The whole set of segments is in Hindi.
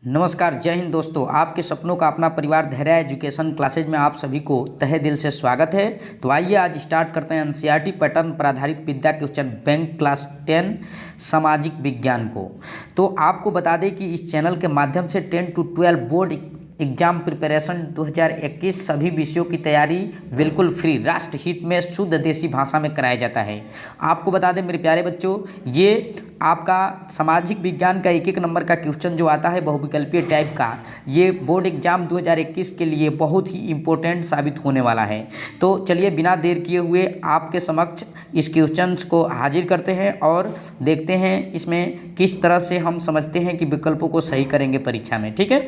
नमस्कार, जय हिंद दोस्तों। आपके सपनों का अपना परिवार धैर्य एजुकेशन क्लासेज में आप सभी को तहे दिल से स्वागत है। तो आइए आज स्टार्ट करते हैं एनसीईआरटी पैटर्न पर आधारित विद्या क्वेश्चन बैंक क्लास 10 सामाजिक विज्ञान को। तो आपको बता दें कि इस चैनल के माध्यम से 10 to 12 बोर्ड एग्जाम प्रिपरेशन 2021 सभी विषयों की तैयारी बिल्कुल फ्री राष्ट्र हित में शुद्ध देसी भाषा में कराया जाता है। आपको बता दें मेरे प्यारे बच्चों, ये आपका सामाजिक विज्ञान का एक नंबर का क्वेश्चन जो आता है बहुविकल्पीय टाइप का, ये बोर्ड एग्जाम 2021 के लिए बहुत ही इम्पोर्टेंट साबित होने वाला है। तो चलिए बिना देर किए हुए आपके समक्ष इस क्वेश्चन को हाजिर करते हैं और देखते हैं इसमें किस तरह से हम समझते हैं कि विकल्पों को सही करेंगे परीक्षा में। ठीक है,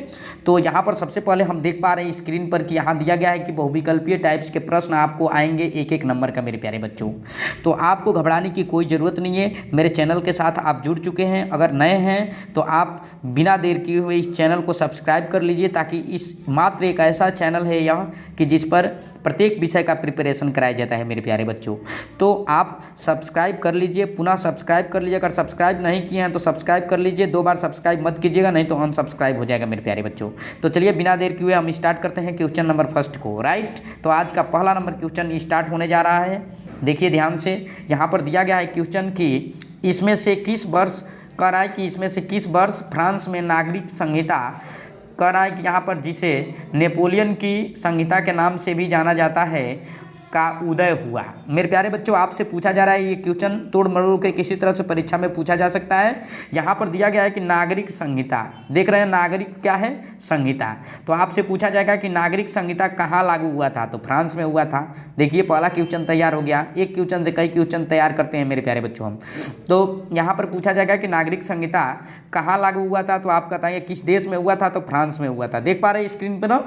तो यहाँ पर सबसे पहले हम देख पा रहे हैं स्क्रीन पर कि यहाँ दिया गया है कि बहुविकल्पीय टाइप्स के प्रश्न आपको आएंगे एक नंबर का मेरे प्यारे बच्चों। तो आपको घबराने की कोई ज़रूरत नहीं है। मेरे चैनल के साथ आप जुड़ चुके हैं, अगर नए हैं तो आप बिना देर किए हुए इस चैनल को सब्सक्राइब कर लीजिए, ताकि इस मात्र एक ऐसा चैनल है यह कि जिस पर प्रत्येक विषय का प्रिपरेशन कराया जाता है मेरे प्यारे बच्चों। तो आप सब्सक्राइब कर लीजिए, पुनः सब्सक्राइब कर लीजिए। अगर सब्सक्राइब नहीं किए हैं तो सब्सक्राइब कर लीजिए, 2 बार सब्सक्राइब मत कीजिएगा, नहीं तो अनसब्सक्राइब हो जाएगा मेरे प्यारे बच्चों। तो चलिए बिना देर किए हुए हम स्टार्ट करते हैं क्वेश्चन नंबर फर्स्ट को। राइट, तो आज का पहला नंबर क्वेश्चन स्टार्ट होने जा रहा है। देखिए ध्यान से, यहाँ पर दिया गया है क्वेश्चन कि इसमें से किस वर्ष कह रहा है कि इसमें से किस वर्ष फ्रांस में नागरिक संहिता कह रहा है कि यहाँ पर जिसे नेपोलियन की संहिता के नाम से भी जाना जाता है का उदय हुआ। मेरे प्यारे बच्चों, आपसे पूछा जा रहा है ये क्वेश्चन तोड़ मरोड़ के किसी तरह से परीक्षा में पूछा जा सकता है। यहाँ पर दिया गया है कि नागरिक संहिता, देख रहे हैं नागरिक क्या है, संहिता। तो आपसे पूछा जाएगा कि नागरिक संहिता कहाँ लागू हुआ था, तो फ्रांस में हुआ था। देखिए पहला क्वेश्चन तैयार हो गया। एक क्वेश्चन से कई क्वेश्चन तैयार करते हैं मेरे प्यारे बच्चों हम। तो यहाँ पर पूछा जाएगा कि नागरिक संहिता कहाँ लागू हुआ था, तो आप बताइए किस देश में हुआ था, तो फ्रांस में हुआ था। देख पा रहे हैं स्क्रीन पर ना।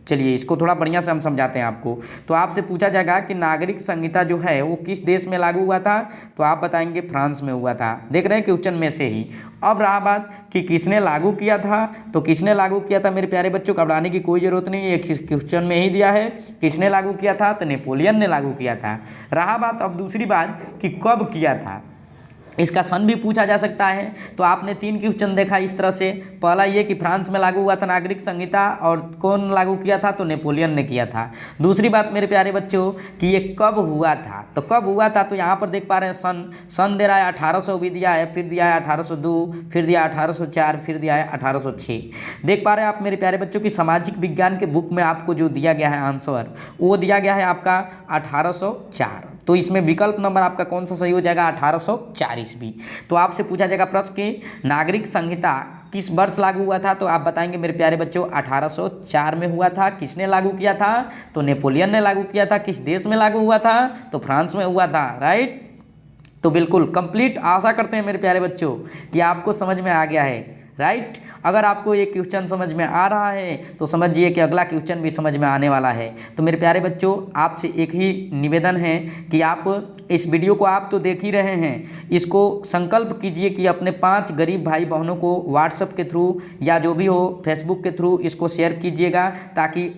चलिए इसको थोड़ा बढ़िया से हम समझाते हैं आपको। तो आपसे पूछा जाएगा कि नागरिक संहिता जो है वो किस देश में लागू हुआ था, तो आप बताएंगे फ्रांस में हुआ था। देख रहे हैं क्वेश्चन में से ही। अब रहा बात कि किसने लागू किया था, तो किसने लागू किया था मेरे प्यारे बच्चों, घबराने की कोई ज़रूरत नहीं है, क्वेश्चन में ही दिया है किसने लागू किया था, तो नेपोलियन ने लागू किया था। रहा बात अब दूसरी बात कि कब किया था, इसका सन भी पूछा जा सकता है। तो आपने 3 क्वेश्चन देखा इस तरह से। पहला ये कि फ्रांस में लागू हुआ था नागरिक संहिता, और कौन लागू किया था, तो नेपोलियन ने किया था। दूसरी बात मेरे प्यारे बच्चों कि ये कब हुआ था, तो कब हुआ था, तो यहाँ पर देख पा रहे हैं सन दे रहा है 1800 भी दिया है, फिर दिया है 1802, फिर दिया है 1804, फिर दिया है 1806। देख पा रहे हैं आप मेरे प्यारे बच्चों की सामाजिक विज्ञान के बुक में आपको जो दिया गया है आंसर, वो दिया गया है आपका 1804। तो इसमें विकल्प नंबर आपका कौन सा सही हो जाएगा, 1804 ईस्वी। तो आपसे पूछा जाएगा प्रश्न कि नागरिक संहिता किस वर्ष लागू हुआ था, तो आप बताएंगे मेरे प्यारे बच्चों 1804 में हुआ था। किसने लागू किया था, तो नेपोलियन ने लागू किया था। किस देश में लागू हुआ था, तो फ्रांस में हुआ था। राइट, तो बिल्कुल कंप्लीट। आशा करते हैं मेरे प्यारे बच्चों कि आपको समझ में आ गया है। राइट, अगर आपको ये क्वेश्चन समझ में आ रहा है तो समझिए कि अगला क्वेश्चन भी समझ में आने वाला है। तो मेरे प्यारे बच्चों, आपसे एक ही निवेदन है कि आप इस वीडियो को आप तो देख ही रहे हैं, इसको संकल्प कीजिए कि अपने 5 गरीब भाई बहनों को व्हाट्सएप के थ्रू या जो भी हो फेसबुक के थ्रू इसको शेयर कीजिएगा, ताकि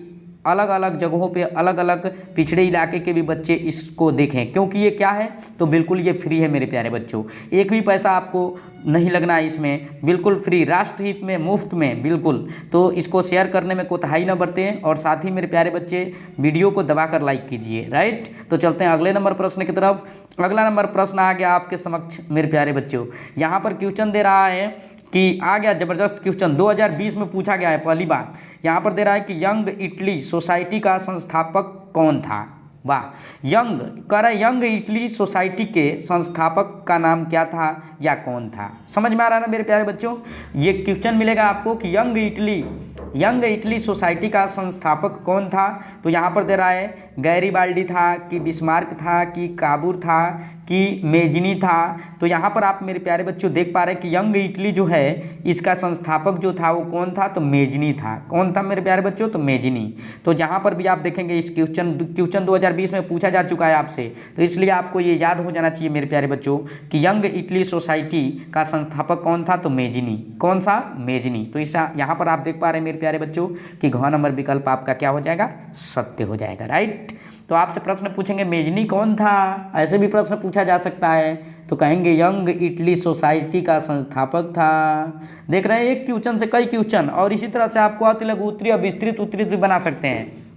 अलग अलग जगहों पे अलग अलग पिछड़े इलाके के भी बच्चे इसको देखें। क्योंकि ये क्या है, तो बिल्कुल ये फ्री है मेरे प्यारे बच्चों। एक भी पैसा आपको नहीं लगना है इसमें, बिल्कुल फ्री, राष्ट्रहित में, मुफ्त में, बिल्कुल। तो इसको शेयर करने में कोताही न बरतें, और साथ ही मेरे प्यारे बच्चे वीडियो को दबाकर लाइक कीजिए। राइट, तो चलते हैं अगले नंबर प्रश्न की तरफ। अगला नंबर प्रश्न आ गया आपके समक्ष मेरे प्यारे बच्चों। यहाँ पर क्वेश्चन दे रहा है कि आ गया जबरदस्त क्वेश्चन, 2020 में पूछा गया है। पहली बात यहाँ पर दे रहा है कि यंग इटली सोसाइटी का संस्थापक कौन था। वाह, यंग कह रहा है यंग इटली सोसाइटी के संस्थापक का नाम क्या था या कौन था। समझ में आ रहा है ना मेरे प्यारे बच्चों। ये क्वेश्चन मिलेगा आपको कि यंग इटली सोसाइटी का संस्थापक कौन था। तो यहाँ पर दे रहा है गैरीबाल्डी था, कि बिस्मार्क था, कि काबूर था, कि मेजनी था। तो यहाँ पर आप मेरे प्यारे बच्चों देख पा रहे हैं कि यंग इटली जो है इसका संस्थापक जो था वो कौन था, तो मेजनी था। कौन था मेरे प्यारे बच्चों, तो मेजनी। तो जहाँ पर भी आप देखेंगे इस क्वेश्चन 2020 में पूछा जा चुका है आपसे, तो इसलिए आपको ये याद हो जाना चाहिए मेरे प्यारे बच्चों कि यंग इटली सोसाइटी का संस्थापक कौन था, तो मेजनी। कौन सा, मेजनी। तो इस यहाँ पर आप देख पा रहे हैं मेरे प्यारे बच्चों कि घ नंबर विकल्प आपका क्या हो जाएगा, सत्य हो जाएगा। Right, right. तो आपसे प्रश्न पूछेंगे मेजनी कौन था, ऐसे भी प्रश्न पूछा जा सकता है, तो कहेंगे यंग इटली सोसाइटी का संस्थापक था। देख रहे हैं एक क्वेश्चन से कई क्वेश्चन, और इसी तरह से आपको अति लघु उत्तरीय और विस्तृत उत्तरीय भी बना सकते हैं।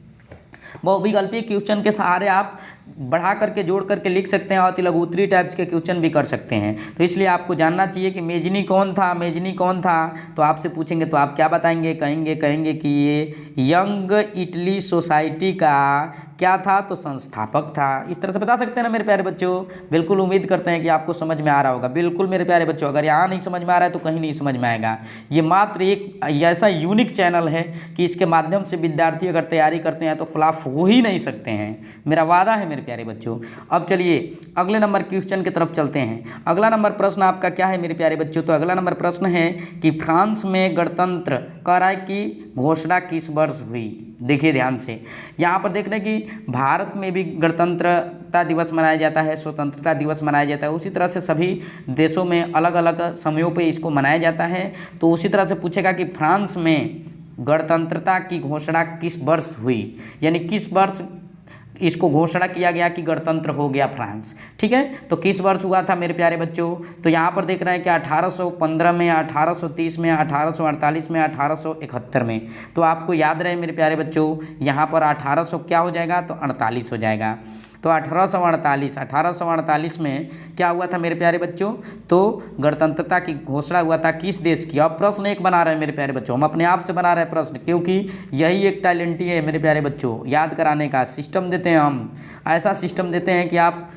बहुविकल्पीय क्वेश्चन के सहारे आप बढ़ा करके जोड़ करके लिख सकते हैं और अति लघु उत्तरीय टाइप्स के क्वेश्चन भी कर सकते हैं। तो इसलिए आपको जानना चाहिए कि मेजनी कौन था, मेजनी कौन था। तो आपसे पूछेंगे तो आप क्या बताएंगे, कहेंगे कि ये यंग इटली सोसाइटी का क्या था, तो संस्थापक था। इस तरह से बता सकते हैं ना मेरे प्यारे बच्चों। बिल्कुल उम्मीद करते हैं कि आपको समझ में आ रहा होगा। बिल्कुल मेरे प्यारे बच्चों, अगर यहाँ नहीं समझ में आ रहा है तो कहीं नहीं समझ में आएगा। ये मात्र एक ऐसा यूनिक चैनल है कि इसके माध्यम से विद्यार्थी अगर तैयारी करते हैं तो फ्लॉप हो ही नहीं सकते हैं, मेरा वादा है मेरे प्यारे बच्चों। अब चलिए अगले नंबर क्वेश्चन की तरफ चलते हैं। अगला नंबर प्रश्न आपका क्या है मेरे प्यारे बच्चों, तो अगला नंबर प्रश्न है कि फ्रांस में गणतंत्र करार की घोषणा किस वर्ष हुई। देखिए ध्यान से, यहाँ पर देख रहे हैं कि भारत में भी गणतंत्रता दिवस मनाया जाता है, स्वतंत्रता दिवस मनाया जाता है। उसी तरह से सभी देशों में अलग अलग समयों पे इसको मनाया जाता है। तो उसी तरह से पूछेगा कि फ्रांस में गणतंत्रता की घोषणा किस वर्ष हुई, यानी किस वर्ष इसको घोषणा किया गया कि गणतंत्र हो गया फ्रांस। ठीक है, तो किस वर्ष हुआ था मेरे प्यारे बच्चों, तो यहाँ पर देख रहे हैं कि 1815 में, 1830 में, 1848 में, 1871 में। तो आपको याद रहे मेरे प्यारे बच्चों, यहाँ पर 1800 क्या हो जाएगा, तो 48 हो जाएगा। तो 1848 में क्या हुआ था मेरे प्यारे बच्चों, तो गणतंत्रता की घोषणा हुआ था किस देश की। अब प्रश्न एक बना रहे हैं मेरे प्यारे बच्चों, हम अपने आप से बना रहे हैं प्रश्न, क्योंकि यही एक टैलेंट है मेरे प्यारे बच्चों, याद कराने का सिस्टम देते हैं हम। ऐसा सिस्टम देते हैं कि आप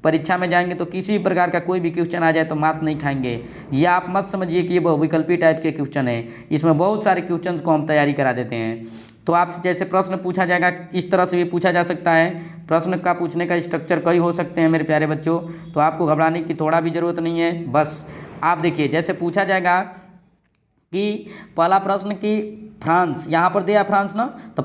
परीक्षा में जाएंगे तो किसी भी प्रकार का कोई भी क्वेश्चन आ जाए तो मात नहीं खाएंगे। ये आप मत समझिए कि ये बहुविकल्पी टाइप के क्वेश्चन है, इसमें बहुत सारे क्वेश्चन को हम तैयारी करा देते हैं। तो आपसे जैसे प्रश्न पूछा जाएगा इस तरह से भी पूछा जा सकता है। प्रश्न का पूछने का स्ट्रक्चर कई हो सकते हैं मेरे प्यारे बच्चों, तो आपको घबराने की थोड़ा भी ज़रूरत नहीं है। बस आप देखिए, जैसे पूछा जाएगा कि पहला प्रश्न कि फ्रांस, यहाँ पर दिया फ्रांस ना, तो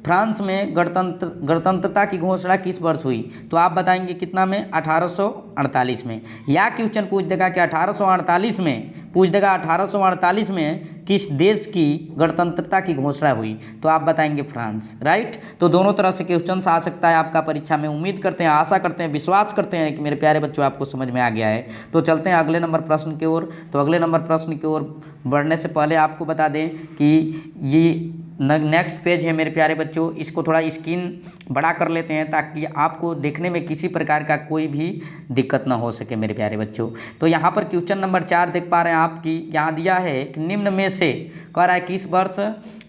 फ्रांस में गणतंत्रता की घोषणा किस वर्ष हुई, तो आप बताएंगे कितना में, 1848 में। या क्वेश्चन पूछ देगा कि 1848 में, पूछ देगा 1848 में किस देश की गणतंत्रता की घोषणा हुई, तो आप बताएंगे फ्रांस। राइट, तो दोनों तरह से क्वेश्चन आ सकता है आपका परीक्षा में। उम्मीद करते हैं, आशा करते हैं, विश्वास करते हैं कि मेरे प्यारे बच्चों आपको समझ में आ गया है। तो चलते हैं अगले नंबर प्रश्न की ओर। तो अगले नंबर प्रश्न की ओर बढ़ने से पहले आपको बता दें कि ये नेक्स्ट पेज है मेरे प्यारे बच्चों, इसको थोड़ा स्क्रीन बड़ा कर लेते हैं ताकि आपको देखने में किसी प्रकार का कोई भी दिक्कत ना हो सके मेरे प्यारे बच्चों। तो यहाँ पर क्वेश्चन नंबर 4 देख पा रहे हैं आपकी, यहाँ दिया है कि निम्न में से कह रहा है किस वर्ष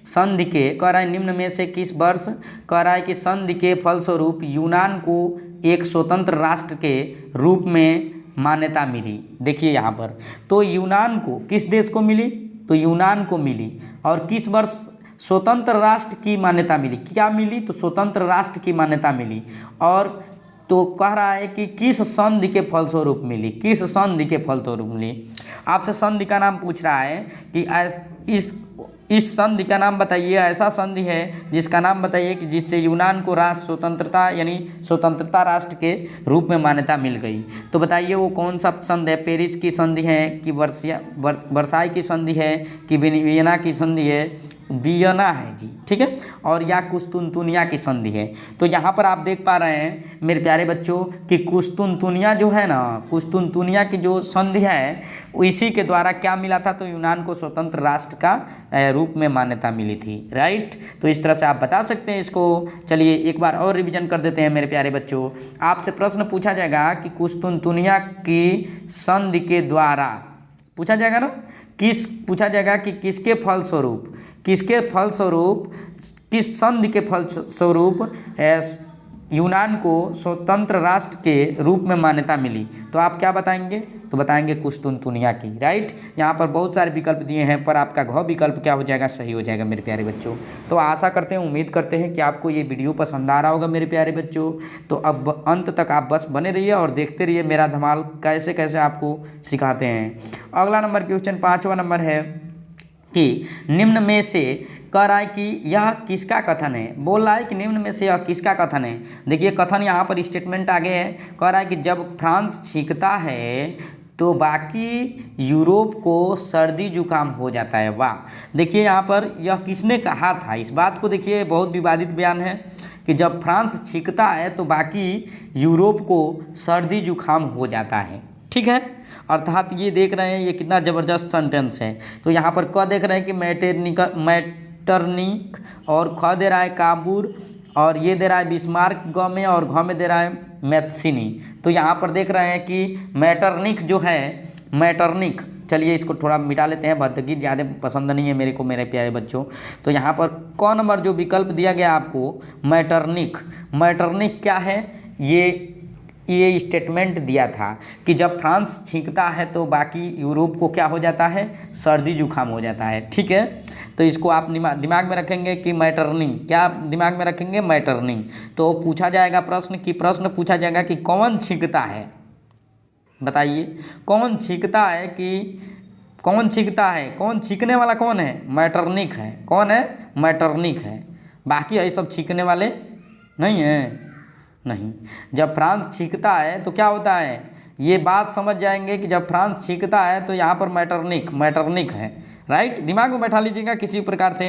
संधि के, कह रहा है निम्न में से किस वर्ष, कह रहा है कि संधि के फलस्वरूप यूनान को एक स्वतंत्र राष्ट्र के रूप में मान्यता मिली। देखिए यहाँ पर, तो यूनान को किस देश को मिली, तो यूनान को मिली। और किस वर्ष स्वतंत्र राष्ट्र की मान्यता मिली, क्या मिली, तो स्वतंत्र राष्ट्र की मान्यता मिली। और तो कह रहा है कि किस संधि के फलस्वरूप मिली, किस संधि के फलस्वरूप मिली। आपसे संधि का नाम पूछ रहा है कि इस संधि का नाम बताइए, ऐसा संधि है जिसका नाम बताइए कि जिससे यूनान को राष्ट्र स्वतंत्रता यानी स्वतंत्रता राष्ट्र के रूप में मान्यता मिल गई। तो बताइए वो कौन सा संधि है, पेरिस की संधि है कि वर्साई की संधि है कि वियना की संधि है, वियना है जी, ठीक है, और या कुस्तुनतुनिया की संधि है। तो यहाँ पर आप देख पा रहे हैं मेरे प्यारे बच्चों कि कुस्तुनतुनिया जो है ना, कुस्तुनतुनिया की जो संधि है इसी के द्वारा क्या मिला था, तो यूनान को स्वतंत्र राष्ट्र का रूप में मान्यता मिली थी। राइट, तो इस तरह से आप बता सकते हैं इसको। चलिए एक बार और रिवीजन कर देते हैं मेरे प्यारे बच्चों। आपसे प्रश्न पूछा जाएगा कि कुस्तुनतुनिया की संधि के द्वारा पूछा जाएगा ना, पूछा जाएगा कि किसके फलस्वरूप किस संधि के फलस्वरूप यूनान को स्वतंत्र राष्ट्र के रूप में मान्यता मिली, तो आप क्या बताएंगे, तो बताएंगे कुस्तुनतुनिया की। राइट, यहाँ पर बहुत सारे विकल्प दिए हैं पर आपका घ विकल्प क्या हो जाएगा, सही हो जाएगा मेरे प्यारे बच्चों। तो आशा करते हैं, उम्मीद करते हैं कि आपको ये वीडियो पसंद आ रहा होगा मेरे प्यारे बच्चों। तो अब अंत तक आप बस बने रहिए और देखते रहिए मेरा धमाल कैसे कैसे आपको सिखाते हैं। अगला नंबर क्वेश्चन 5वां नंबर है कि निम्न में से कह रहा है कि यह किसका कथन है, बोल रहा है कि निम्न में से यह किसका कथन है। देखिए कथन यहाँ पर स्टेटमेंट आगे है, कह रहा है कि जब फ्रांस छींकता है तो बाकी यूरोप को सर्दी जुकाम हो जाता है। वाह, देखिए यहाँ पर यह किसने कहा था, इस बात को देखिए बहुत विवादित बयान है कि जब फ्रांस छींकता है तो बाकी यूरोप को सर्दी जुकाम हो जाता है। ठीक है, अर्थात ये देख रहे हैं ये कितना ज़बरदस्त सेंटेंस है। तो यहाँ पर क देख रहे हैं कि मैटरनिक, और ख दे रहा है काबूर, और ये दे रहा है बिस्मार्क ग में, और घ में दे रहा है मैथसिनी। तो यहाँ पर देख रहे हैं कि मैटरनिक जो है, मैटरनिक, चलिए इसको थोड़ा मिटा लेते हैं, भद्दगी ज़्यादा पसंद नहीं है मेरे को मेरे प्यारे बच्चों। तो यहाँ पर क नंबर जो विकल्प दिया गया आपको मैटरनिक, मैटरनिक क्या है, ये स्टेटमेंट दिया था कि जब फ्रांस छींकता है तो बाकी यूरोप को क्या हो जाता है, सर्दी जुकाम हो जाता है। ठीक है, तो इसको आप दिमाग में रखेंगे कि मैटरनी, क्या दिमाग में रखेंगे, मैटरनी। तो पूछा जाएगा प्रश्न पूछा जाएगा कि कौन छींकता है, बताइए कौन छींकता है, कि कौन छींकता है, कौन छींकने वाला कौन है, मैटरनिक है। कौन है, मैटरनिक है। बाकी ये सब छींकने वाले नहीं हैं, नहीं। जब फ्रांस छींकता है तो क्या होता है, ये बात समझ जाएंगे कि जब फ्रांस छींकता है तो यहाँ पर मैटरनिक है। राइट, दिमाग में बैठा लीजिएगा किसी प्रकार से,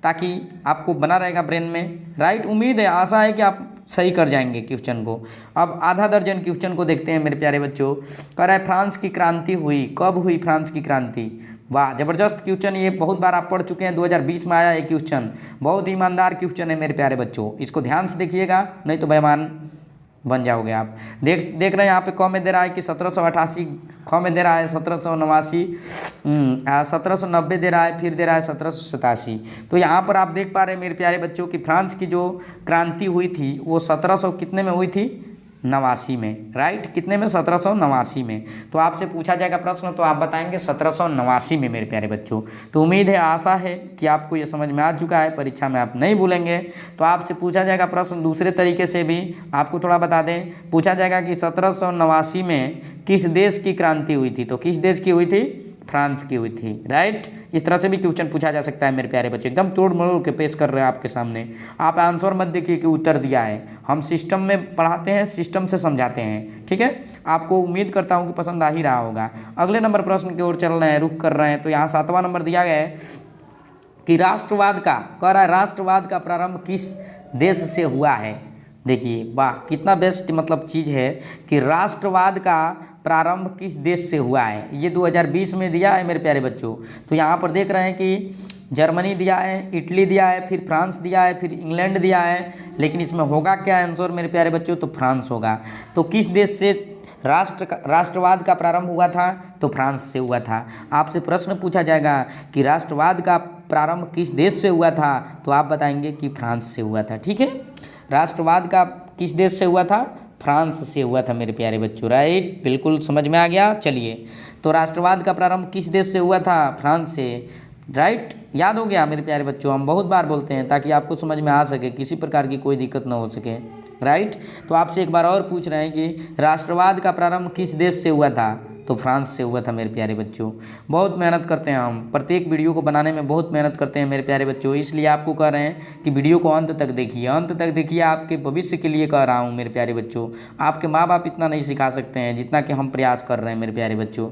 ताकि आपको बना रहेगा ब्रेन में। राइट, उम्मीद है, आशा है कि आप सही कर जाएंगे क्वेश्चन को। अब आधा दर्जन क्वेश्चन को देखते हैं मेरे प्यारे बच्चों। कह रहा है फ्रांस की क्रांति हुई, कब हुई फ्रांस की क्रांति। वाह, जबरदस्त क्वेश्चन, ये बहुत बार आप पढ़ चुके हैं, 2020 में आया ये क्वेश्चन, बहुत ही ईमानदार क्वेश्चन है मेरे प्यारे बच्चों। इसको ध्यान से देखिएगा, नहीं तो बेईमान बन जाओगे आप। देख रहे हैं यहाँ पे क में दे रहा है कि 1788, ख में दे रहा है 1789, 1790 दे रहा है, फिर दे रहा है 1787। तो यहाँ पर आप देख पा रहे हैं मेरे प्यारे बच्चों कि फ्रांस की जो क्रांति हुई थी वो 1700 कितने में हुई थी, 89 में। राइट, कितने में, 1789 में। तो आपसे पूछा जाएगा प्रश्न तो आप बताएंगे 1789 में मेरे प्यारे बच्चों। तो उम्मीद है, आशा है कि आपको ये समझ में आ चुका है, परीक्षा में आप नहीं भूलेंगे। तो आपसे पूछा जाएगा प्रश्न दूसरे तरीके से भी, आपको थोड़ा बता दें, पूछा जाएगा कि 1789 में किस देश की क्रांति हुई थी। तो किस देश की हुई थी, फ्रांस की हुई थी। राइट, इस तरह से भी क्वेश्चन पूछा जा सकता है मेरे प्यारे बच्चे, एकदम तोड़ मरोड़ के पेश कर रहे हैं आपके सामने। आप आंसर मत देखिए कि उत्तर दिया है, हम सिस्टम में पढ़ाते हैं, सिस्टम से समझाते हैं। ठीक है, आपको उम्मीद करता हूं कि पसंद आ ही रहा होगा। अगले नंबर प्रश्न की ओर चल रहे हैं, रुक कर रहे हैं। तो यहाँ 7वां नंबर दिया गया है कि राष्ट्रवाद का, कह रहा है राष्ट्रवाद का प्रारंभ किस देश से हुआ है। देखिए वाह, कितना बेस्ट मतलब चीज़ है कि राष्ट्रवाद का प्रारंभ किस देश से हुआ है। ये 2020 में दिया है मेरे प्यारे बच्चों। तो यहाँ पर देख रहे हैं कि जर्मनी दिया है, इटली दिया है, फिर फ्रांस दिया है, फिर इंग्लैंड दिया है, लेकिन इसमें होगा क्या आंसर मेरे प्यारे बच्चों, तो फ्रांस होगा। तो किस देश से राष्ट्रवाद का प्रारंभ हुआ था, तो फ्रांस से हुआ था। आपसे प्रश्न पूछा जाएगा कि राष्ट्रवाद का प्रारंभ किस देश से हुआ था, तो आप बताएंगे कि फ्रांस से हुआ था। ठीक है, राष्ट्रवाद का किस देश से हुआ था, फ्रांस से हुआ था मेरे प्यारे बच्चों। राइट, बिल्कुल समझ में आ गया। चलिए, तो राष्ट्रवाद का प्रारंभ किस देश से हुआ था, फ्रांस से। राइट, याद हो गया मेरे प्यारे बच्चों, हम बहुत बार बोलते हैं ताकि आपको समझ में आ सके, किसी प्रकार की कोई दिक्कत ना हो सके। राइट, तो आपसे एक बार और पूछ रहे हैं कि राष्ट्रवाद का प्रारंभ किस देश से हुआ था, तो फ्रांस से हुआ था मेरे प्यारे बच्चों। बहुत मेहनत करते हैं हम, प्रत्येक वीडियो को बनाने में बहुत मेहनत करते हैं मेरे प्यारे बच्चों, इसलिए आपको कह रहे हैं कि वीडियो को अंत तक देखिए, अंत तक देखिए, आपके भविष्य के लिए कह रहा हूँ मेरे प्यारे बच्चों। आपके माँ बाप इतना नहीं सिखा सकते हैं जितना कि हम प्रयास कर रहे हैं मेरे प्यारे बच्चों।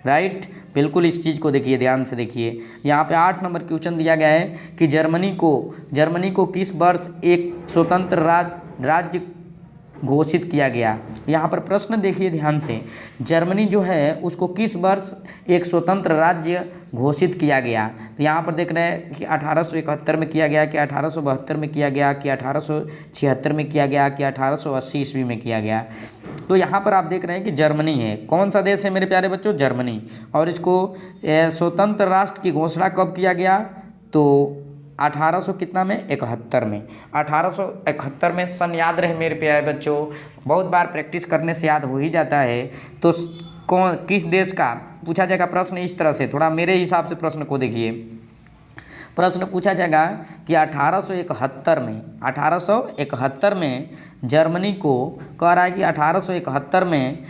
राइट, बिल्कुल इस चीज़ को देखिए, ध्यान से देखिए। यहाँ पे 8 नंबर क्वेश्चन दिया गया है कि जर्मनी को किस वर्ष एक स्वतंत्र राज्य घोषित किया गया। यहाँ पर प्रश्न देखिए ध्यान से, जर्मनी जो है उसको किस वर्ष एक स्वतंत्र राज्य घोषित किया गया। तो यहाँ पर देख रहे हैं कि 1871 में किया गया, कि 1872 में किया गया, कि 1876 में किया गया, कि 1880 ईस्वी में किया गया। तो यहाँ पर आप देख रहे हैं कि जर्मनी है। कौन सा देश है मेरे प्यारे बच्चों, जर्मनी। और इसको स्वतंत्र राष्ट्र की घोषणा कब किया गया, तो 1800 कितना में, 71 में। 1871 में सन याद रहे मेरे प्यारे बच्चों, बहुत बार प्रैक्टिस करने से याद हो ही जाता है। तो किस देश का पूछा जाएगा प्रश्न इस तरह से, थोड़ा मेरे हिसाब से प्रश्न को देखिए। प्रश्न पूछा जाएगा कि 1871 में जर्मनी को, कह रहा है कि 1871 में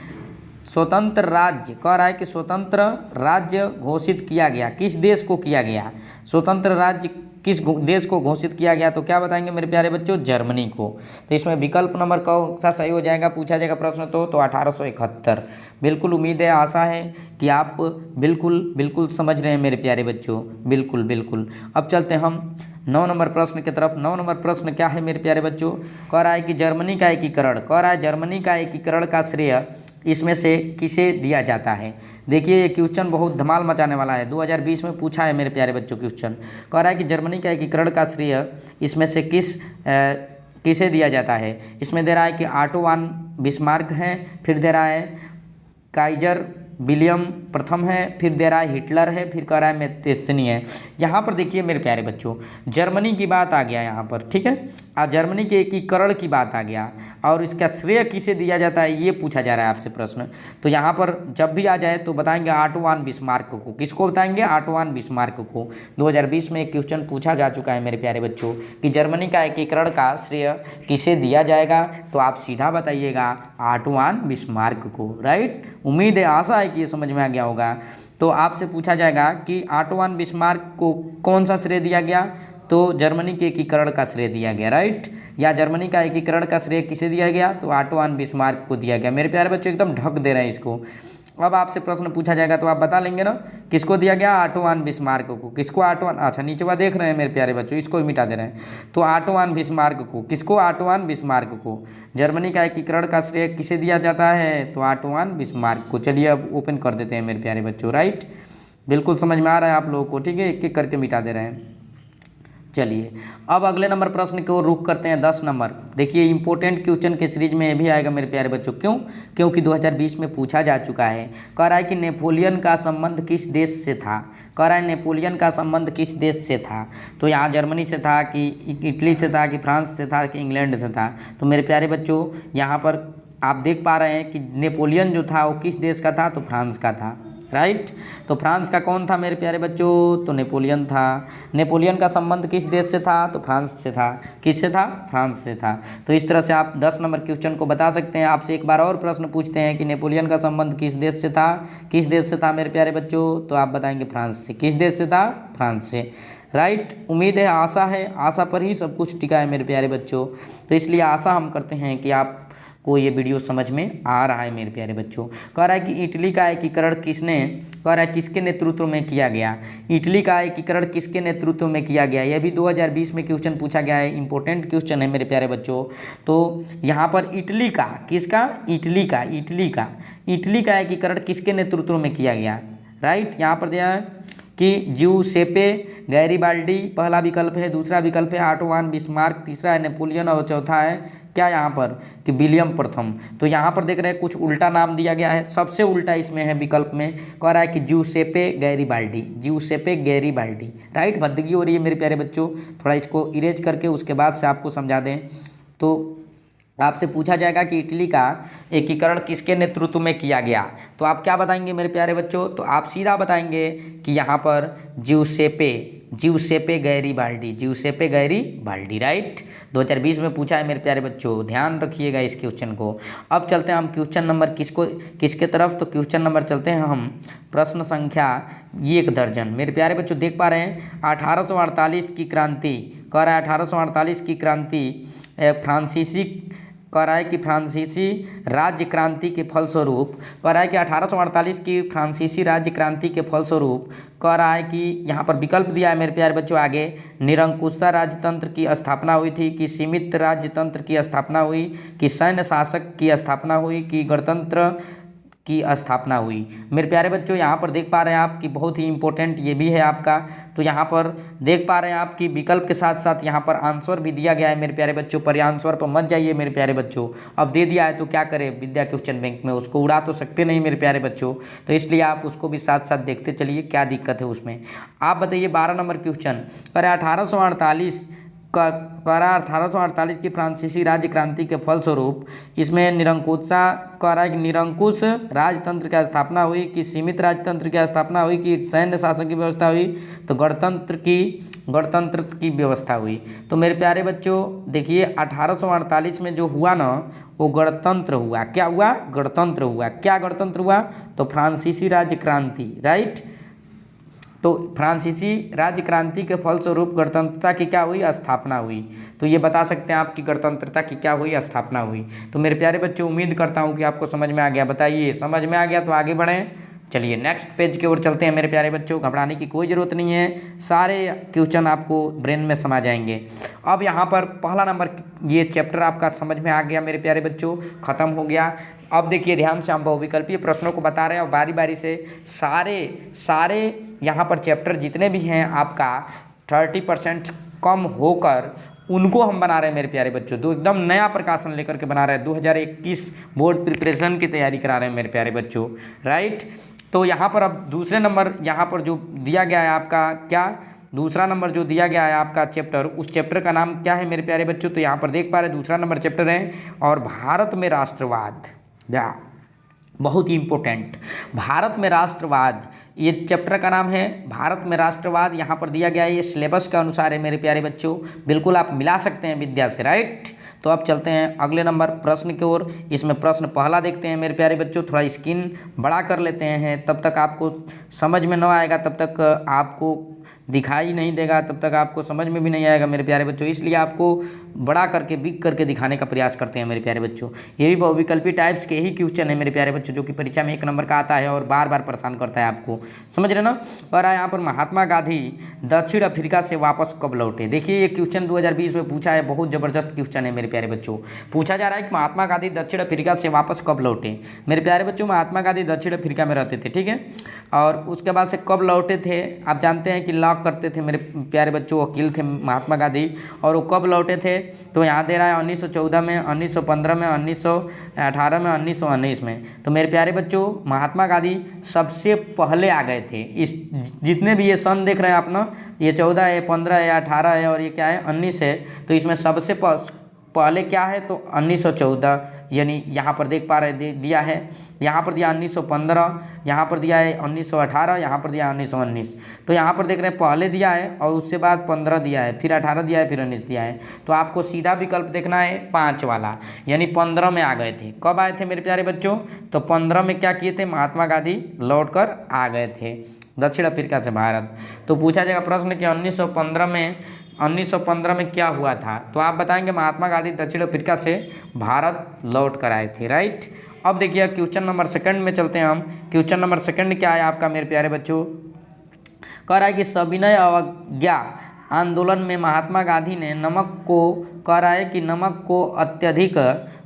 स्वतंत्र राज्य, कह रहा है कि स्वतंत्र राज्य घोषित किया गया। किस देश को किया गया, स्वतंत्र राज्य किस देश को घोषित किया गया, तो क्या बताएंगे मेरे प्यारे बच्चों, जर्मनी को। तो इसमें विकल्प नंबर कौन सा सही हो जाएगा, पूछा जाएगा प्रश्न तो 1871। बिल्कुल उम्मीद है, आशा है कि आप बिल्कुल समझ रहे हैं मेरे प्यारे बच्चों, बिल्कुल। अब चलते हैं हम 9 नंबर प्रश्न की तरफ। 9 नंबर प्रश्न क्या है मेरे प्यारे बच्चों, कह रहा है कि जर्मनी का एकीकरण, कह रहा है जर्मनी का एकीकरण का श्रेय इसमें से किसे दिया जाता है। देखिए ये क्वेश्चन बहुत धमाल मचाने वाला है, 2020 में पूछा है मेरे प्यारे बच्चों क्वेश्चन। कह रहा है कि जर्मनी का एकीकरण का श्रेय इसमें से किसे दिया जाता है। इसमें दे रहा है कि ऑटो वन बिस्मार्क हैं, फिर दे रहा है काइजर विलियम प्रथम है, फिर दे रहा है हिटलर है, फिर कह रहा है मेत्तेस्नी है। यहाँ पर देखिए मेरे प्यारे बच्चों जर्मनी की बात आ गया यहाँ पर, ठीक है, और जर्मनी के एकीकरण की बात आ गया और इसका श्रेय किसे दिया जाता है ये पूछा जा रहा है आपसे प्रश्न। तो यहाँ पर जब भी आ जाए तो बताएंगे ऑटो वन बिस्मार्क को। किसको बताएंगे? ऑटो वन बिस्मार्क को। 2020 में एक क्वेश्चन पूछा जा चुका है मेरे प्यारे बच्चों कि जर्मनी का एकीकरण का श्रेय किसे दिया जाएगा, तो आप सीधा बताइएगा ऑटो वन बिस्मार्क को। राइट, उम्मीद है, आशा है कि ये समझ में आ गया होगा। तो आपसे पूछा जाएगा कि ऑटो वन बिस्मार्क को कौन सा श्रेय दिया गया, तो जर्मनी के एकीकरण का श्रेय दिया गया। राइट, या जर्मनी का एकीकरण का श्रेय किसे दिया गया, तो ऑटो वन बिस्मार्क को दिया गया। मेरे प्यारे बच्चों एकदम ढक दे रहे हैं इसको। अब आपसे प्रश्न पूछा जाएगा तो आप बता लेंगे ना किसको दिया गया, ऑटो वन बिस्मार्क को। किसको? ऑटो वन, अच्छा नीचे वाला देख रहे हैं मेरे प्यारे बच्चों, इसको मिटा दे रहे हैं। तो ऑटो वन बिस्मार्क को। किसको? ऑटो वन बिस्मार्क को। जर्मनी का एकीकरण का श्रेय किसे दिया जाता है, तो ऑटो वन बिस्मार्क को। चलिए अब ओपन कर देते हैं मेरे प्यारे बच्चों। राइट, बिल्कुल समझ में आ रहा है आप लोगों को, ठीक है, एक एक करके मिटा दे रहे हैं। चलिए अब अगले नंबर प्रश्न की ओर रुख करते हैं। 10 नंबर देखिए इंपॉर्टेंट क्वेश्चन के सीरीज में ये भी आएगा मेरे प्यारे बच्चों। क्यों? क्योंकि 2020 में पूछा जा चुका है। कह रहा है कि नेपोलियन का संबंध किस देश से था। कह रहा है नेपोलियन का संबंध किस देश से था, तो यहाँ जर्मनी से था कि इटली से था कि फ्रांस से था कि इंग्लैंड से था। तो मेरे प्यारे बच्चों यहाँ पर आप देख पा रहे हैं कि नेपोलियन जो था वो किस देश का था, तो फ्रांस का था। राइट, तो फ्रांस का कौन था मेरे प्यारे बच्चों, तो नेपोलियन था। नेपोलियन का संबंध किस देश से था, तो फ्रांस से था। किससे था? फ्रांस से था। तो इस तरह से आप 10 नंबर क्वेश्चन को बता सकते हैं। आपसे एक बार और प्रश्न पूछते हैं कि नेपोलियन का संबंध किस देश से था। किस देश से था मेरे प्यारे बच्चों, तो आप बताएंगे फ्रांस से। किस देश से था? फ्रांस से। राइट, उम्मीद है, आशा है, आशा पर ही सब कुछ टिका है मेरे प्यारे बच्चों। तो इसलिए आशा हम करते हैं कि आप को ये वीडियो समझ में आ रहा है मेरे प्यारे बच्चों। कह रहा है कि इटली का एकीकरण किसने, कह रहा है किसके नेतृत्व में किया गया। इटली का एकीकरण किसके नेतृत्व में किया गया, यह भी 2020 में क्वेश्चन पूछा गया है। इंपॉर्टेंट क्वेश्चन है मेरे प्यारे बच्चों। तो यहाँ पर इटली का, किसका? इटली का एकीकरण किसके नेतृत्व में किया गया। राइट, यहाँ पर दिया है कि ज्यूसेपे गैरिबाल्डी पहला विकल्प है, दूसरा विकल्प है ऑटो वन बिस्मार्क, तीसरा है नेपोलियन और चौथा है क्या यहाँ पर कि विलियम प्रथम। तो यहाँ पर देख रहे हैं कुछ उल्टा नाम दिया गया है। सबसे उल्टा इसमें है विकल्प में, कह रहा है कि ज्यूसेपे गैरिबाल्डी। राइट, भद्दगी हो रही है मेरे प्यारे बच्चों, थोड़ा इसको इरेज करके उसके बाद से आपको समझा दें। तो आपसे पूछा जाएगा कि इटली का एकीकरण किसके नेतृत्व में किया गया, तो आप क्या बताएंगे मेरे प्यारे बच्चों, तो आप सीधा बताएंगे कि यहाँ पर ज्यूसेपे गैरिबाल्डी। राइट, 2020 में पूछा है मेरे प्यारे बच्चों, ध्यान रखिएगा इस क्वेश्चन को। अब चलते हैं हम क्वेश्चन नंबर किसके तरफ, तो क्वेश्चन नंबर चलते हैं हम प्रश्न संख्या 1 दर्जन। मेरे प्यारे बच्चों देख पा रहे हैं 1848 की क्रांति, कह रहा है 1848 की क्रांति फ्रांसीसी, कह रहा है कि फ्रांसीसी राज्य क्रांति के फलस्वरूप, कह रहा है कि 1848 की फ्रांसीसी राज्य क्रांति के फलस्वरूप, कह रहा है कि यहाँ पर विकल्प दिया है मेरे प्यारे बच्चों आगे, निरंकुशता राजतंत्र की स्थापना हुई थी, कि सीमित राजतंत्र की स्थापना हुई, कि सैन्य शासक की स्थापना हुई, कि गणतंत्र की स्थापना हुई। मेरे प्यारे बच्चों यहाँ पर देख पा रहे हैं आप कि बहुत ही इंपॉर्टेंट ये भी है आपका। तो यहाँ पर देख पा रहे हैं आप कि विकल्प के साथ साथ यहाँ पर आंसर भी दिया गया है मेरे प्यारे बच्चों। पर आंसर पर मत जाइए मेरे प्यारे बच्चों, अब दे दिया है तो क्या करें, विद्या क्वेश्चन बैंक में उसको उड़ा तो सकते नहीं मेरे प्यारे बच्चों। तो इसलिए आप उसको भी साथ साथ देखते चलिए, क्या दिक्कत है उसमें। आप बताइए 12 नंबर क्वेश्चन, अरे 1848 का करा 1848 की फ्रांसीसी राज्य क्रांति के फलस्वरूप इसमें निरंकुशता, कह रहा है कि निरंकुश राजतंत्र की स्थापना हुई, कि सीमित राजतंत्र की स्थापना हुई, कि सैन्य शासन की व्यवस्था हुई, तो गणतंत्र की व्यवस्था हुई। तो मेरे प्यारे बच्चों देखिए 1848 में जो हुआ ना वो गणतंत्र हुआ। क्या हुआ? गणतंत्र हुआ। क्या गणतंत्र हुआ? तो फ्रांसीसी राज्य क्रांति। राइट, तो फ्रांसीसी राज्य क्रांति के फलस्वरूप गणतंत्रता की क्या हुई? स्थापना हुई। तो ये बता सकते हैं आप कि गणतंत्रता की क्या हुई? स्थापना हुई। तो मेरे प्यारे बच्चों उम्मीद करता हूँ कि आपको समझ में आ गया। बताइए समझ में आ गया तो आगे बढ़ें। चलिए नेक्स्ट पेज की ओर चलते हैं मेरे प्यारे बच्चों। घबराने की कोई ज़रूरत नहीं है, सारे क्वेश्चन आपको ब्रेन में समा जाएंगे। अब यहाँ पर पहला नंबर, ये चैप्टर आपका समझ में आ गया मेरे प्यारे बच्चों, ख़त्म हो गया। अब देखिए ध्यान से, हम बहुविकल्पीय प्रश्नों को बता रहे हैं और बारी बारी से सारे यहाँ पर चैप्टर जितने भी हैं आपका 30% कम होकर उनको हम बना रहे हैं मेरे प्यारे बच्चों। तो एकदम नया प्रकाशन लेकर के बना रहे हैं, 2021 बोर्ड प्रिपरेशन की तैयारी करा रहे हैं मेरे प्यारे बच्चों, राइट। तो यहाँ पर अब दूसरे नंबर यहाँ पर जो दिया गया है आपका, क्या दूसरा नंबर जो दिया गया है आपका चैप्टर, उस चैप्टर का नाम क्या है मेरे प्यारे बच्चों? तो यहाँ पर देख पा रहे हैं दूसरा नंबर चैप्टर है और भारत में राष्ट्रवाद, बहुत ही इंपॉर्टेंट, भारत में राष्ट्रवाद, ये चैप्टर का नाम है भारत में राष्ट्रवाद। यहाँ पर दिया गया है, ये सिलेबस के अनुसार है मेरे प्यारे बच्चों, बिल्कुल आप मिला सकते हैं विद्या से, राइट। तो अब चलते हैं अगले नंबर प्रश्न की ओर। इसमें प्रश्न पहला देखते हैं मेरे प्यारे बच्चों, थोड़ा स्क्रीन बड़ा कर लेते हैं, तब तक आपको समझ में न आएगा, तब तक आपको दिखाई नहीं देगा, तब तक आपको समझ में भी नहीं आएगा मेरे प्यारे बच्चों, इसलिए आपको बड़ा करके बिग करके दिखाने का प्रयास करते हैं मेरे प्यारे बच्चों। ये भी बहुविकल्पी टाइप्स के ही क्वेश्चन है मेरे प्यारे बच्चों, जो कि परीक्षा में 1 नंबर का आता है और बार बार परेशान करता है आपको, समझ रहे ना। और यहाँ पर महात्मा गांधी दक्षिण अफ्रीका से वापस कब लौटे? देखिए ये क्वेश्चन 2020 में पूछा है, बहुत ज़बरदस्त क्वेश्चन है मेरे प्यारे बच्चों। पूछा जा रहा है कि महात्मा गांधी दक्षिण अफ्रीका से वापस कब लौटे? मेरे प्यारे बच्चों, महात्मा गांधी दक्षिण अफ्रीका में रहते थे, ठीक है, और उसके बाद से कब लौटे थे? आप जानते हैं कि लॉ करते थे मेरे प्यारे बच्चों, वकील थे महात्मा गांधी, और वो कब लौटे थे? तो यहाँ दे रहा है 1914 में, 1915 में, 1918 में, 1919 में। तो मेरे प्यारे बच्चों, महात्मा गांधी सबसे पहले आ गए थे। इस जितने भी ये सन देख रहे हैं आप ना, ये 14 है, 15 है, 18 है और ये क्या है 19 है, तो इसमें सबसे पहले क्या है? तो 1914, यानी यहाँ पर देख पा रहे दिया है, यहाँ पर दिया 1915, यहाँ पर दिया है 1918, यहाँ पर दिया 1919। तो यहाँ पर देख रहे हैं पहले दिया है और उससे बाद 15 दिया है, फिर 18 दिया है, फिर 19 दिया है। तो आपको सीधा विकल्प देखना है 5 वाला, यानी 15 में आ गए थे। कब आए थे मेरे प्यारे बच्चों? तो 15 में क्या किए थे? महात्मा गांधी लौट कर आ गए थे दक्षिण अफ्रीका से भारत। तो पूछा जाएगा प्रश्न कि 1915 में क्या हुआ था? तो आप बताएंगे महात्मा गांधी दक्षिण अफ्रीका से भारत लौट कर आए थे, राइट। अब देखिए क्वेश्चन नंबर सेकंड में चलते हैं हम। क्वेश्चन नंबर सेकंड क्या है आपका मेरे प्यारे बच्चों? कह रहा है कि सविनय अवज्ञा आंदोलन में महात्मा गांधी ने नमक को अत्यधिक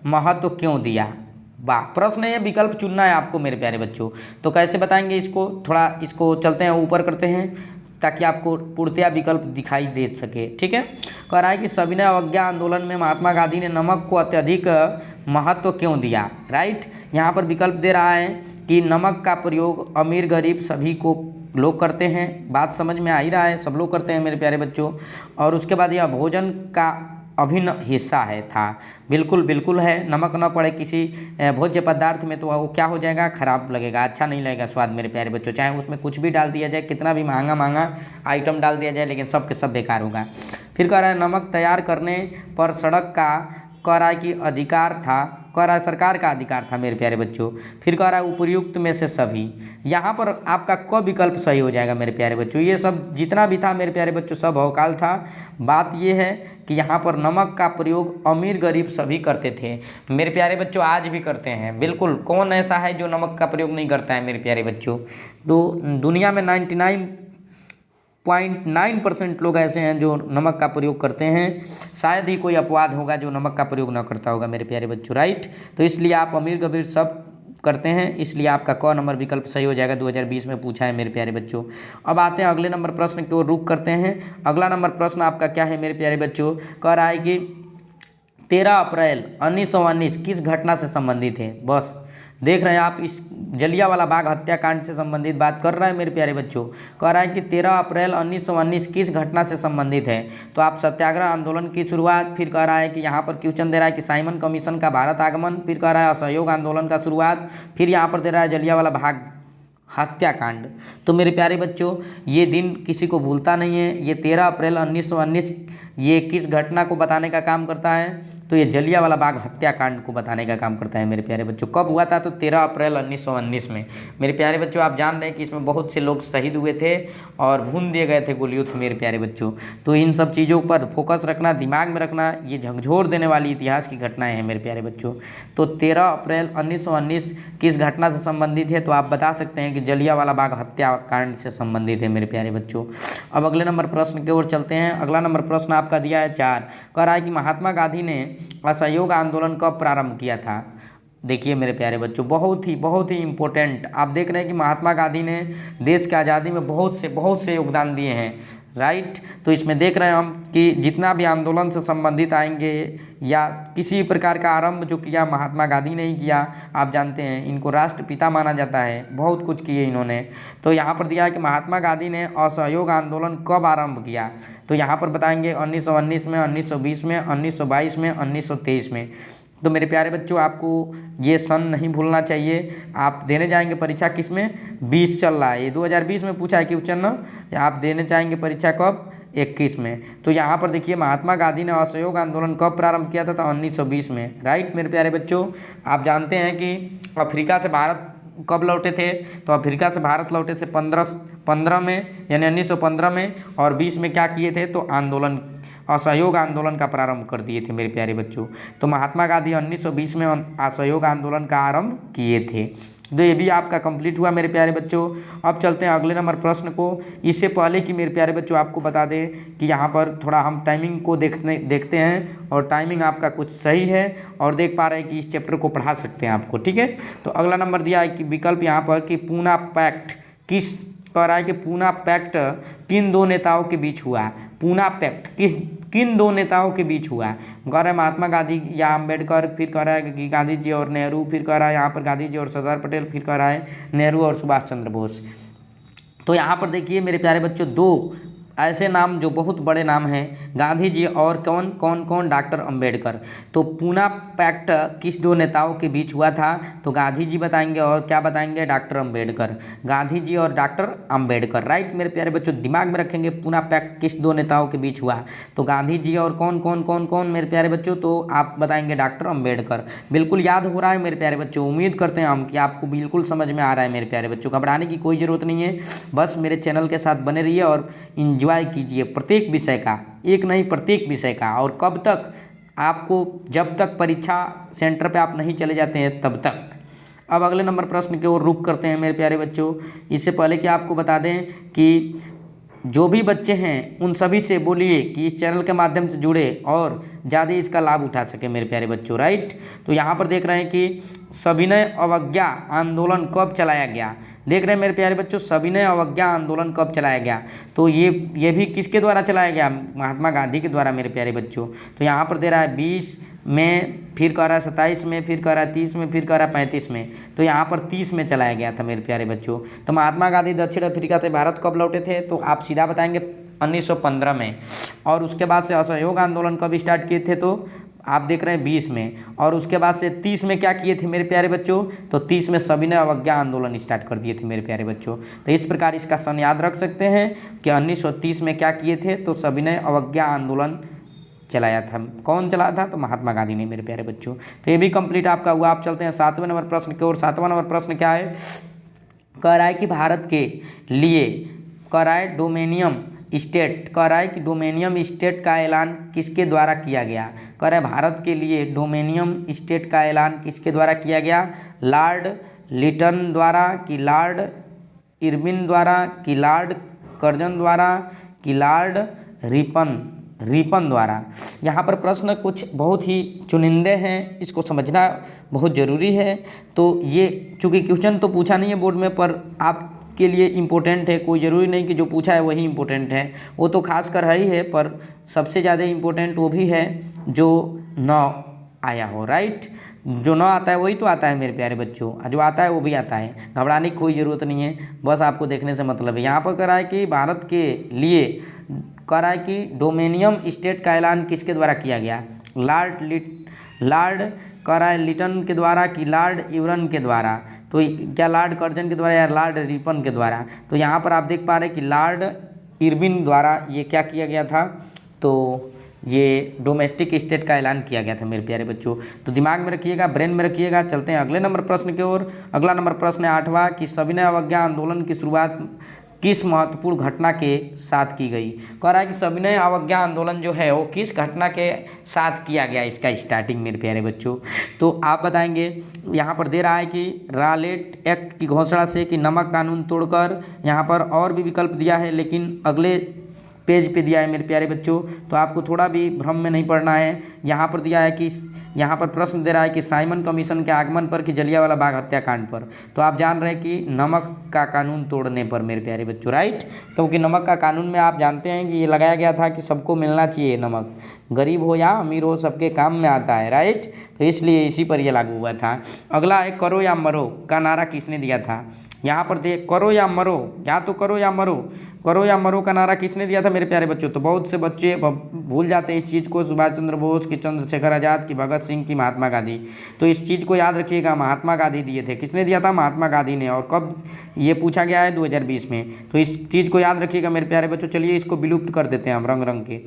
महत्व क्यों दिया? वाह, प्रश्न है, विकल्प चुनना है आपको मेरे प्यारे बच्चों। तो कैसे बताएंगे इसको? थोड़ा इसको चलते हैं ऊपर करते हैं ताकि आपको पूर्णतया विकल्प दिखाई दे सके, ठीक है। कह रहा है कि सविनय अवज्ञा आंदोलन में महात्मा गांधी ने नमक को अत्यधिक महत्व क्यों दिया, राइट। यहाँ पर विकल्प दे रहा है कि नमक का प्रयोग अमीर गरीब सभी को लोग करते हैं, बात समझ में आ ही रहा है, सब लोग करते हैं मेरे प्यारे बच्चों। और उसके बाद यह भोजन का अभिन्न हिस्सा है था, बिल्कुल है। नमक न पड़े किसी भोज्य पदार्थ में तो वो क्या हो जाएगा? खराब लगेगा, अच्छा नहीं लगेगा स्वाद मेरे प्यारे बच्चों, चाहे उसमें कुछ भी डाल दिया जाए, कितना भी महंगा आइटम डाल दिया जाए, लेकिन सब के सब बेकार होगा। फिर कह रहा है नमक तैयार करने पर सड़क का कह रहा है कि अधिकार था, कह रहा है सरकार का अधिकार था मेरे प्यारे बच्चों। फिर कह रहा है उपयुक्त में से सभी, यहाँ पर आपका क विकल्प सही हो जाएगा मेरे प्यारे बच्चों। ये सब जितना भी था मेरे प्यारे बच्चों सब भौकाल था। बात ये है कि यहाँ पर नमक का प्रयोग अमीर गरीब सभी करते थे मेरे प्यारे बच्चों, आज भी करते हैं, बिल्कुल। कौन ऐसा है जो नमक का प्रयोग नहीं करता है मेरे प्यारे बच्चों? तो दुनिया में 99.9% लोग ऐसे हैं जो नमक का प्रयोग करते हैं, शायद ही कोई अपवाद होगा जो नमक का प्रयोग ना करता होगा मेरे प्यारे बच्चों, राइट। तो इसलिए आप अमीर गरीब सब करते हैं, इसलिए आपका क नंबर विकल्प सही हो जाएगा, 2020 में पूछा है मेरे प्यारे बच्चों। अब आते हैं अगले नंबर प्रश्न की ओर, रुक करते हैं। अगला नंबर प्रश्न आपका क्या है मेरे प्यारे बच्चों? कह रहा है कि 13 अप्रैल 1919 किस घटना से संबंधित है? बस देख रहे हैं आप, इस जलियांवाला बाग हत्याकांड से संबंधित बात कर रहा है मेरे प्यारे बच्चों। कह रहा है कि 13 अप्रैल 1919 किस घटना से संबंधित है? तो आप सत्याग्रह आंदोलन की शुरुआत, फिर कह रहा है कि यहाँ पर क्वेश्चन दे रहा है कि साइमन कमीशन का भारत आगमन, फिर कह रहा है असहयोग आंदोलन का शुरुआत, फिर यहाँ पर दे रहा है जलियांवाला बाग हत्याकांड। तो मेरे प्यारे बच्चों, ये दिन किसी को भूलता नहीं है। ये 13 अप्रैल 1919 ये किस घटना को बताने का काम करता है? तो ये जलियांवाला बाग हत्याकांड को बताने का काम करता है मेरे प्यारे बच्चों। कब हुआ था? तो 13 अप्रैल 1919 में। मेरे प्यारे बच्चों, आप जान रहे हैं कि इसमें बहुत से लोग शहीद हुए थे और भून दिए गए थे गोलियों से मेरे प्यारे बच्चों। तो इन सब चीज़ों पर फोकस रखना, दिमाग में रखना, ये झकझोर देने वाली इतिहास की घटनाएँ हैं मेरे प्यारे बच्चों। तो 13 अप्रैल 1919 किस घटना से संबंधित है? तो आप बता सकते हैं कि जलियांवाला बाग हत्याकांड से संबंधित है मेरे प्यारे बच्चों। अब अगले नंबर प्रश्न की ओर चलते हैं। अगला नंबर प्रश्न आपका दिया है 4, कह रहा है कि महात्मा गांधी ने असहयोग आंदोलन कब प्रारंभ किया था। देखिए मेरे प्यारे बच्चों, बहुत ही इम्पोर्टेंट, आप देख रहे हैं कि महात्मा गांधी ने देश की आज़ादी में बहुत से योगदान दिए हैं, राइट। तो इसमें देख रहे हैं हम कि जितना भी आंदोलन से संबंधित आएंगे या किसी प्रकार का आरंभ जो किया महात्मा गांधी ने ही किया। आप जानते हैं इनको राष्ट्रपिता माना जाता है, बहुत कुछ किए इन्होंने। तो यहाँ पर दिया है कि महात्मा गांधी ने असहयोग आंदोलन कब आरंभ किया। तो यहाँ पर बताएंगे 1919 में, 1920 में, 1922 में, 1923 में। तो मेरे प्यारे बच्चों, आपको ये सन नहीं भूलना चाहिए। आप देने जाएंगे परीक्षा किस में, 20 चल रहा है, ये 2020 में पूछा है क्वेश्चन ना। आप देने चाहेंगे परीक्षा कब, 21 में। तो यहाँ पर देखिए महात्मा गांधी ने असहयोग आंदोलन कब प्रारंभ किया था, तो 1920 में, राइट मेरे प्यारे बच्चों। आप जानते हैं कि अफ्रीका से भारत कब लौटे थे, तो अफ्रीका से भारत लौटे थे 15 में, यानी 1915 में, और 20 में क्या किए थे, तो असहयोग आंदोलन का प्रारंभ कर दिए थे मेरे प्यारे बच्चों। तो महात्मा गांधी 1920 में असहयोग आंदोलन का आरंभ किए थे। तो ये भी आपका कंप्लीट हुआ मेरे प्यारे बच्चों। अब चलते हैं अगले नंबर प्रश्न को। इससे पहले कि मेरे प्यारे बच्चों आपको बता दें कि यहाँ पर थोड़ा हम टाइमिंग को देखते हैं, और टाइमिंग आपका कुछ सही है और देख पा रहे हैं कि इस चैप्टर को पढ़ा सकते हैं आपको, ठीक है। तो अगला नंबर दिया है कि विकल्प यहाँ पर कि पूना पैक्ट कह रहा है कि पूना पैक्ट किन दो नेताओं के बीच हुआ। पूना पैक्ट किन दो नेताओं के बीच हुआ। कह रहा है महात्मा गांधी या अम्बेडकर, फिर कह रहा है कि गांधी जी और नेहरू, फिर कह रहा है यहाँ पर गांधी जी और सरदार पटेल, फिर कह रहा है नेहरू और सुभाष चंद्र बोस। तो यहाँ पर देखिए मेरे प्यारे बच्चों, दो ऐसे नाम जो बहुत बड़े नाम हैं, गांधी जी और कौन, डॉक्टर अंबेडकर। तो पूना पैक्ट किस दो नेताओं के बीच हुआ था, तो गांधी जी बताएंगे और क्या बताएंगे, डॉक्टर अंबेडकर। गांधी जी और डॉक्टर अंबेडकर, राइट मेरे प्यारे बच्चों, दिमाग में रखेंगे पूना पैक्ट किस दो नेताओं के बीच हुआ। तो गांधी जी और कौन मेरे प्यारे बच्चों, तो आप बताएंगे डॉक्टर अंबेडकर। बिल्कुल याद हो रहा है मेरे प्यारे बच्चों, उम्मीद करते हैं हम कि आपको बिल्कुल समझ में आ रहा है मेरे प्यारे बच्चों। घबराने की कोई ज़रूरत नहीं है, बस मेरे चैनल के साथ बने रहिए और एंजॉय कीजिए प्रत्येक विषय का, एक नहीं प्रत्येक विषय का। और कब तक, आपको जब तक परीक्षा सेंटर पे आप नहीं चले जाते हैं तब तक। अब अगले नंबर प्रश्न की ओर रुख करते हैं मेरे प्यारे बच्चों। इससे पहले कि आपको बता दें कि जो भी बच्चे हैं उन सभी से बोलिए कि इस चैनल के माध्यम से जुड़े और ज़्यादा इसका लाभ उठा सके मेरे प्यारे बच्चों, राइट। तो यहाँ पर देख रहे हैं कि सविनय अवज्ञा आंदोलन कब चलाया गया। देख रहे हैं मेरे प्यारे बच्चों, सविनय अवज्ञा आंदोलन कब चलाया गया। तो ये भी किसके द्वारा चलाया गया, महात्मा गांधी के द्वारा मेरे प्यारे बच्चों। तो यहाँ पर दे रहा है 20 में, फिर कह रहा है 27 में, फिर कह रहा है 30 में, फिर कह रहा है 35 में। तो यहाँ पर 30 में चलाया गया था मेरे प्यारे बच्चों। तो महात्मा गांधी दक्षिण अफ्रीका से भारत कब लौटे थे, तो आप सीधा बताएंगे 1915 में। और उसके बाद से असहयोग आंदोलन कब स्टार्ट किए थे, तो आप देख रहे हैं 20 में। और उसके बाद से 30 में क्या किए थे मेरे प्यारे बच्चों, तो 30 में सविनय अवज्ञा आंदोलन स्टार्ट कर दिए थे मेरे प्यारे बच्चों। तो इस प्रकार इसका सन याद रख सकते हैं कि 1930 में क्या किए थे, तो सविनय अवज्ञा आंदोलन चलाया था। कौन चलाया था, तो महात्मा गांधी ने मेरे प्यारे बच्चों। तो ये भी कंप्लीट आपका हुआ। आप चलते हैं 7वें नंबर प्रश्न की ओर। 7वां नंबर प्रश्न क्या है, कह रहा है कि भारत के लिए, कह रहा है डोमेनियम स्टेट, कह रहा है कि डोमेनियम स्टेट का ऐलान किसके द्वारा किया गया। कह रहा है भारत के लिए डोमेनियम स्टेट का ऐलान किसके द्वारा किया गया, लॉर्ड लिटन द्वारा, कि लॉर्ड इरविन द्वारा, कि लॉर्ड कर्जन द्वारा, कि लॉर्ड रिपन द्वारा। यहाँ पर प्रश्न कुछ बहुत ही चुनिंदे हैं, इसको समझना बहुत ज़रूरी है। तो ये चूँकि क्वेश्चन तो पूछा नहीं है बोर्ड में, पर आपके लिए इम्पोर्टेंट है, कोई ज़रूरी नहीं कि जो पूछा है वही इम्पोर्टेंट है, वो तो खास कर है ही है, पर सबसे ज़्यादा इम्पोर्टेंट वो भी है जो न आया हो, राइट। जो न आता है वही तो आता है मेरे प्यारे बच्चों, जो आता है वो भी आता है, घबराने की कोई ज़रूरत नहीं है, बस आपको देखने से मतलब है। यहाँ पर कह रहा है कि भारत के लिए, कह रहा है कि डोमेनियम स्टेट का ऐलान किसके द्वारा किया गया, लॉर्ड कह रहा है लिटन के द्वारा, कि लॉर्ड इरविन के द्वारा। तो क्या लॉर्ड कर्जन के द्वारा या लॉर्ड रिपन के द्वारा। तो यहाँ पर आप देख पा रहे हैं कि लॉर्ड इरविन द्वारा ये क्या किया गया था, तो ये डोमेस्टिक स्टेट का ऐलान किया गया था मेरे प्यारे बच्चों। तो दिमाग में रखिएगा, ब्रेन में रखिएगा। चलते हैं अगले नंबर प्रश्न की ओर। अगला नंबर प्रश्न है 8वां, कि सविनय अवज्ञा आंदोलन की शुरुआत किस महत्वपूर्ण घटना के साथ की गई। कह रहा है कि सविनय अवज्ञा आंदोलन जो है वो किस घटना के साथ किया गया इसका स्टार्टिंग मेरे प्यारे बच्चों। तो आप बताएंगे, यहाँ पर दे रहा है कि रालेट एक्ट की घोषणा से, कि नमक कानून तोड़कर, यहाँ पर और भी विकल्प दिया है लेकिन अगले पेज पे दिया है मेरे प्यारे बच्चों, तो आपको थोड़ा भी भ्रम में नहीं पड़ना है। यहाँ पर दिया है कि यहाँ पर प्रश्न दे रहा है कि साइमन कमीशन के आगमन पर कि जलियांवाला बाग हत्याकांड पर। तो आप जान रहे हैं कि नमक का कानून तोड़ने पर मेरे प्यारे बच्चों, राइट। क्योंकि नमक का कानून में आप जानते हैं कि ये लगाया गया था कि सबको मिलना चाहिए नमक, गरीब हो या अमीर हो सबके काम में आता है, राइट। तो इसलिए इसी पर यह लागू हुआ था। अगला है करो या मरो का नारा किसने दिया था। यहाँ पर देख, करो या मरो, या तो करो या मरो, करो या मरो का नारा किसने दिया था मेरे प्यारे बच्चों। तो बहुत से बच्चे भूल जाते हैं इस चीज़ को, सुभाष चंद्र बोस की, चंद्रशेखर आज़ाद की, भगत सिंह की, महात्मा गांधी। तो इस चीज़ को याद रखिएगा, महात्मा गांधी दिए थे। किसने दिया था? महात्मा गांधी ने। और कब ये पूछा गया है? 2020 में। तो इस चीज़ को याद रखिएगा मेरे प्यारे बच्चों। चलिए इसको विलुप्त कर देते हैं हम, रंग रंग के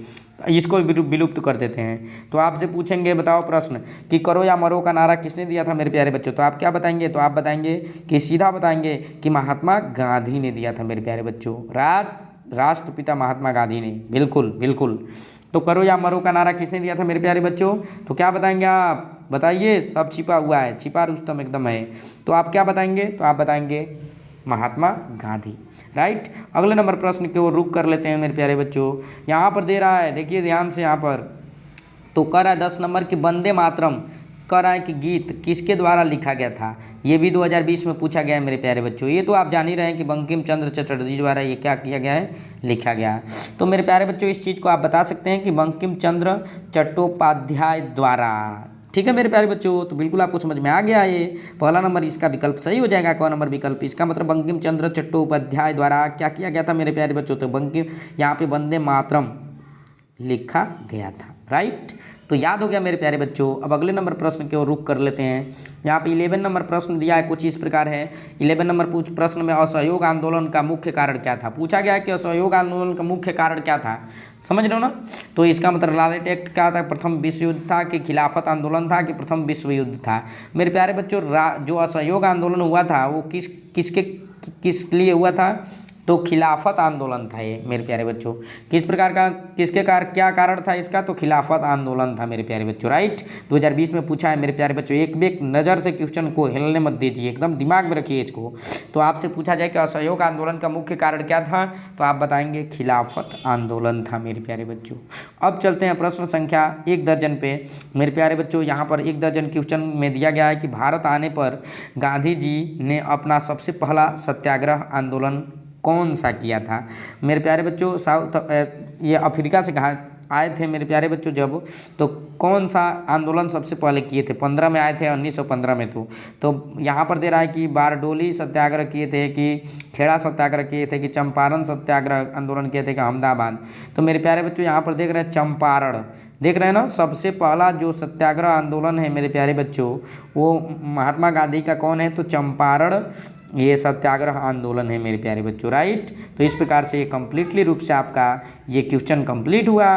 इसको विलुप्त कर देते हैं। तो आपसे पूछेंगे, बताओ प्रश्न, कि करो या मरो का नारा किसने दिया था मेरे प्यारे बच्चों। तो आप क्या बताएंगे? तो आप बताएंगे कि सीधा बताएंगे कि महात्मा गांधी ने दिया था मेरे प्यारे बच्चों, राष्ट्रपिता महात्मा गांधी ने। बिल्कुल बिल्कुल। तो करो या मरो का नारा किसने दिया था मेरे प्यारे बच्चों। तो क्या बताएंगे आप? बताइए, सब छिपा हुआ है, छिपा रुस्तम एकदम है। तो आप क्या बताएंगे? तो आप बताएंगे महात्मा गांधी, राइट। अगले नंबर प्रश्न की ओर रुख कर लेते हैं मेरे प्यारे बच्चों। यहाँ पर दे रहा है, देखिए ध्यान से यहाँ पर। तो कह रहा है 10 नंबर की वंदे मातरम कह रहा है कि गीत किसके द्वारा लिखा गया था। ये भी 2020 में पूछा गया है मेरे प्यारे बच्चों। ये तो आप जान ही रहे हैं कि बंकिम चंद्र चटर्जी द्वारा ये क्या किया गया है, लिखा गया है। तो मेरे प्यारे बच्चों इस चीज़ को आप बता सकते हैं कि बंकिम चंद्र चट्टोपाध्याय द्वारा। ठीक है मेरे प्यारे बच्चों, तो बिल्कुल आपको समझ में आ गया। ये पहला नंबर इसका विकल्प सही हो जाएगा। कौन नंबर विकल्प? इसका मतलब बंकिम चंद्र चट्टोपाध्याय द्वारा क्या किया गया था मेरे प्यारे बच्चों। तो बंकिम, यहाँ पे वंदे मातरम लिखा गया था, राइट। तो याद हो गया मेरे प्यारे बच्चों। अब अगले नंबर प्रश्न की ओर रुख कर लेते हैं। यहाँ पे 11 नंबर प्रश्न दिया है, कुछ इस प्रकार है। 11 नंबर प्रश्न में असहयोग आंदोलन का मुख्य कारण क्या था। पूछा गया कि असहयोग आंदोलन का मुख्य कारण क्या था, समझ रहे हो ना। तो इसका मतलब रालेट एक्ट क्या था, प्रथम विश्व युद्ध था कि खिलाफत आंदोलन था कि प्रथम विश्व युद्ध था। मेरे प्यारे बच्चों जो असहयोग आंदोलन हुआ था वो किस लिए हुआ था। तो खिलाफत आंदोलन था ये मेरे प्यारे बच्चों। किस प्रकार का, किसके क्या कारण था इसका। तो खिलाफत आंदोलन था मेरे प्यारे बच्चों, राइट। 2020 में पूछा है मेरे प्यारे बच्चों। एक नज़र से क्वेश्चन को हिलने मत दीजिए, एकदम दिमाग में रखिए इसको। तो आपसे पूछा जाए कि असहयोग आंदोलन का मुख्य कारण क्या था, तो आप बताएंगे खिलाफत आंदोलन था मेरे प्यारे बच्चों। अब चलते हैं प्रश्न संख्या 1 दर्जन पे मेरे प्यारे बच्चों। यहाँ पर 1 दर्जन क्वेश्चन में दिया गया है कि भारत आने पर गांधी जी ने अपना सबसे पहला सत्याग्रह आंदोलन कौन सा किया था मेरे प्यारे बच्चों। ये अफ्रीका से कहा आए थे मेरे प्यारे बच्चों जब, तो कौन सा आंदोलन सबसे पहले किए थे। 15 में आए थे, 1915 में। तो यहाँ पर दे रहा है कि बारडोली सत्याग्रह किए थे, कि खेड़ा सत्याग्रह किए थे, कि चंपारण सत्याग्रह आंदोलन किए थे, कि अहमदाबाद। तो मेरे प्यारे बच्चों यहाँ पर देख रहे हैं चंपारण, देख रहे हैं ना। सबसे पहला जो सत्याग्रह आंदोलन है मेरे प्यारे बच्चों वो महात्मा गांधी का कौन है, तो चंपारण ये सत्याग्रह आंदोलन है मेरे प्यारे बच्चों, राइट। तो इस प्रकार से ये कम्प्लीटली रूप से आपका ये क्वेश्चन कंप्लीट हुआ।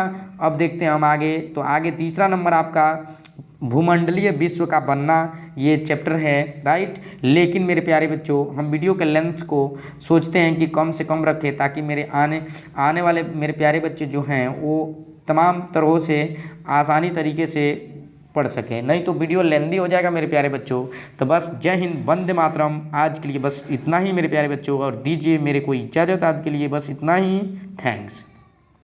अब देखते हैं हम आगे। तो आगे तीसरा नंबर आपका भूमंडलीय विश्व का बनना, ये चैप्टर है, राइट। लेकिन मेरे प्यारे बच्चों हम वीडियो के लेंथ को सोचते हैं कि कम से कम रखें, ताकि मेरे आने वाले मेरे प्यारे बच्चे जो हैं वो तमाम तरह से आसानी तरीके से पढ़ सकें, नहीं तो वीडियो लेंदी हो जाएगा मेरे प्यारे बच्चों। तो बस जय हिंद, वंदे मातरम। आज के लिए बस इतना ही मेरे प्यारे बच्चों, और दीजिए मेरे को इजाज़त। आज के लिए बस इतना ही। थैंक्स।